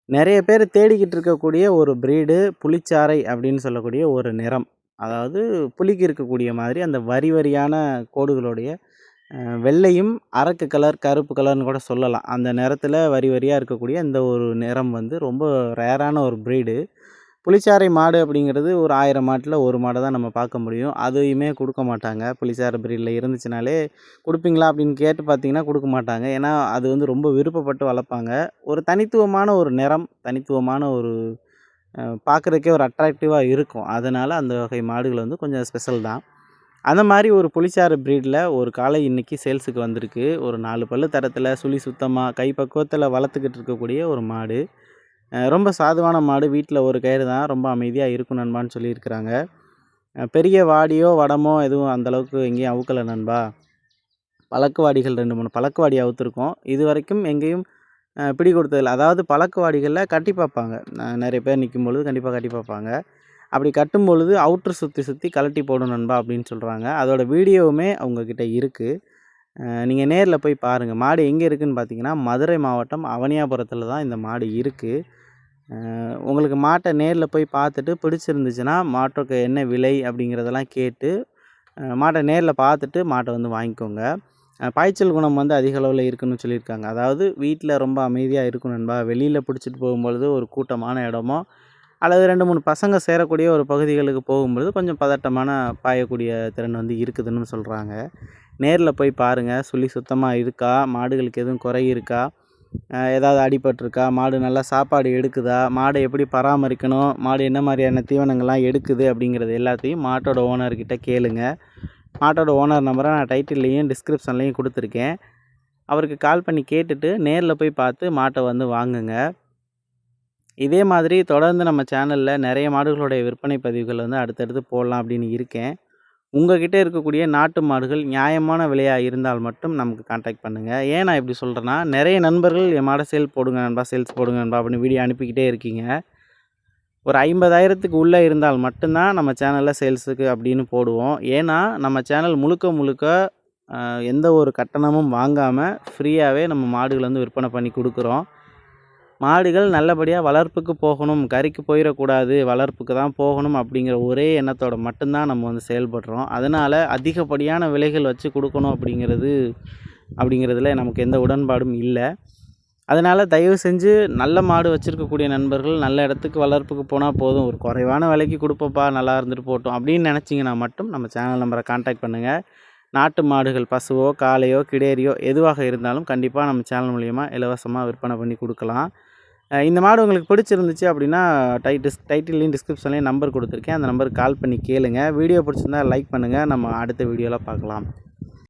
நெறைய பேர் தேடிக்கிட்டு இருக்கக்கூடிய ஒரு ப்ரீடு புலிச்சாறை அப்படின்னு சொல்லக்கூடிய ஒரு நிறம். அதாவது புலிக்கு இருக்கக்கூடிய மாதிரி அந்த வரி வரியான கோடுகளுடைய வெள்ளையும் அரக்கு கலர், கருப்பு கலர்ன்னு கூட சொல்லலாம். அந்த நிறத்தில வரி வரியா இருக்கக்கூடிய இந்த ஒரு நிறம் வந்து ரொம்ப ரேரான ஒரு ப்ரீடு. புலிச்சாறை மாடு அப்படிங்கிறது ஒரு 1000 மாட்டுல 1 மாட தான் நம்ம பார்க்க முடியும். அதையுமே குடுக்க மாட்டாங்க. புலிச்சாறை ப்ரீட்ல இருந்துச்சுனாலே குடுப்பீங்களா அப்படின்னு கேட்டு பார்த்தீங்கன்னா, குடுக்க மாட்டாங்க. ஏன்னா, அது வந்து ரொம்ப விருப்பப்பட்டு வளர்ப்பாங்க. ஒரு தனித்துவமான ஒரு நிறம், தனித்துவமான ஒரு பார்க்குறதுக்கே ஒரு அட்ராக்டிவா இருக்கும். அதனால அந்த வகை மாடுகள் வந்து கொஞ்சம் ஸ்பெஷல் தான். அந்த மாரி ஒரு புலிச்சாறு ப்ரீட்ல ஒரு காளை இன்னைக்கு சேல்ஸுக்கு வந்திருக்கு. ஒரு 4 பல்லு தரத்தில சுழி சுத்தமா கை பக்குவத்தில வளர்த்துக்கிட்டு இருக்கக்கூடிய ஒரு மாடு. ரொம்ப சாதுவான மாடு. வீட்ல ஒரு கயிறு தான். ரொம்ப அமைதியா இருக்கும் நண்பான்னு சொல்லியிருக்கிறாங்க. பெரிய வாடியோ, வடமோ எதுவும் அந்த அளவுக்கு எங்கேயும் அவுக்கல நண்பா. பழக்குவாடிகள் 2, 3 பழக்குவாடி அவுத்துருக்கோம். இதுவரைக்கும் எங்கேயும் பிடி கொடுத்ததில்ல. அதாவது பழக்குவாடிகள்ல கட்டி பார்ப்பாங்க. நெறைய பேர் நிக்கும்பொழுது கண்டிப்பா கட்டி பார்ப்பாங்க. அப்படி கட்டும்பொழுது அவுட்ரு சுத்தி சுத்தி கழட்டி போடும் நண்பா அப்படின்னு சொல்றாங்க. அதோட வீடியோவுமே அவங்க கிட்ட இருக்கு. நீங்க நேர்ல போய் பாருங்க. மாடு எங்கே இருக்குன்னு பார்த்தீங்கன்னா, மதுரை மாவட்டம் அவனியாபுரத்தில தான் இந்த மாடு இருக்கு. உங்களுக்கு மாட்ட நேர்ல போய் பார்த்துட்டு பிடிச்சிருந்துச்சுன்னா, மாட்டுக்கு என்ன விலை அப்படிங்கிறதெல்லாம் கேட்டு, மாட்ட நேர்ல பார்த்துட்டு மாட்ட வந்து வாங்கிக்கோங்க. பாய்ச்சல் குணம் வந்து அதிக அளவுல இருக்குன்னு சொல்லியிருக்காங்க. அதாவது வீட்ல ரொம்ப அமைதியா இருக்கும் நண்பா. வெளியில பிடிச்சிட்டு போகும்பொழுது ஒரு கூட்டமான இடமோ, அல்லது 2, 3 பசங்க சேரக்கூடிய ஒரு பகுதிகளுக்கு போகும்பொழுது கொஞ்சம் பதட்டமான பாயக்கூடிய திறன் வந்து இருக்குதுன்னு சொல்றாங்க. நேர்ல போய் பாருங்க. சுழி சுத்தமா இருக்கா? மாடுகளுக்கு எதுவும் குறை இருக்கா? ஏதாவது அடிபட்டுருக்கா? மாடு நல்லா சாப்பாடு எடுக்குதா? மாட எப்படி பராமரிக்கணும்? மாடு என்ன மாரியான தீவனங்கள்லாம் எடுக்குது? அப்படிங்கிறது எல்லாத்தையும் மாட்டோட ஓனர்கிட்ட கேளுங்க. மாட்டோட ஓனர் நம்பரை நான் டைட்டில்லையும், டிஸ்கிரிப்ஷன்லையும் குடுத்துருக்கேன். அவருக்கு கால் பண்ணி கேட்டுட்டு, நேர்ல போய் பார்த்து மாட்ட வந்து வாங்குங்க. இதே மாதிரி தொடர்ந்து நம்ம சேனல்ல நெறைய மாடுகளுடைய விற்பனை பதிவுகள் வந்து அடுத்தடுத்து போடலாம் அப்படின்னு இருக்கேன். உங்ககிட்ட இருக்கக்கூடிய நாட்டு மாடுகள் நியாயமான விலையா இருந்தால் மட்டும் நமக்கு கான்டாக்ட் பண்ணுங்க. ஏன் நான் இப்படி சொல்றேன்னா, நெறைய நண்பர்கள் என் மாட சேல் போடுங்க நண்பா, சேல்ஸ் போடுங்க நண்பா அப்படின்னு வீடியோ அனுப்பிக்கிட்டே இருக்கீங்க. ஒரு 50,000க்கு உள்ள இருந்தால் மட்டும் தான் நம்ம சேனல்ல சேல்ஸுக்கு அப்படின்னு போடுவோம். ஏன்னா, நம்ம சேனல் முழுக்க முழுக்க எந்த ஒரு கட்டணமும் வாங்காம ஃப்ரீயாவே நம்ம மாடுகள வந்து விற்பனை பண்ணி குடுக்குறோம். மாடுகள் நல்லபடியா வளர்ப்புக்கு போகணும், கறிக்கு போயிறக்கூடாது, வளர்ப்புக்கு தான் போகணும் அப்படிங்கிற ஒரே எண்ணத்தோட மட்டும் தான் நம்ம வந்து செயல்படுறோம். அதனால அதிகப்படியான விலைகள் வச்சு குடுக்கணும் அப்படிங்கிறதுல நமக்கு எந்த உடன்பாடும் இல்ல. அதனால தயவு செஞ்சு நல்ல மாடு வச்சிருக்கக்கூடிய நண்பர்கள் நல்ல இடத்துக்கு வளர்ப்புக்கு போனா போதும். ஒரு குறைவான விலைக்கு குடுப்போம்ப்பா, நல்லா இருந்துட்டு போட்டும் அப்படின்னு நினச்சிங்கன்னா மட்டும் நம்ம சேனல் நம்பரை கான்டாக்ட் பண்ணுங்க. நாட்டு மாடுகள் பசுவோ, காளையோ, கிடேரியோ எதுவாக இருந்தாலும் கண்டிப்பா நம்ம சேனல் மூலியமா இலவசமா விற்பனை பண்ணி குடுக்கலாம். இந்த மாடு உங்களுக்கு பிடிச்சிருந்துச்சு அப்படின்னா, டைட்டில்லையும் டிஸ்கிரிப்ஷன்லையும் நம்பர் குடுத்துருக்கேன். அந்த நம்பருக்கு கால் பண்ணி கேளுங்க. வீடியோ பிடிச்சிருந்தா லைக் பண்ணுங்க. நம்ம அடுத்த வீடியோல பார்க்கலாம்.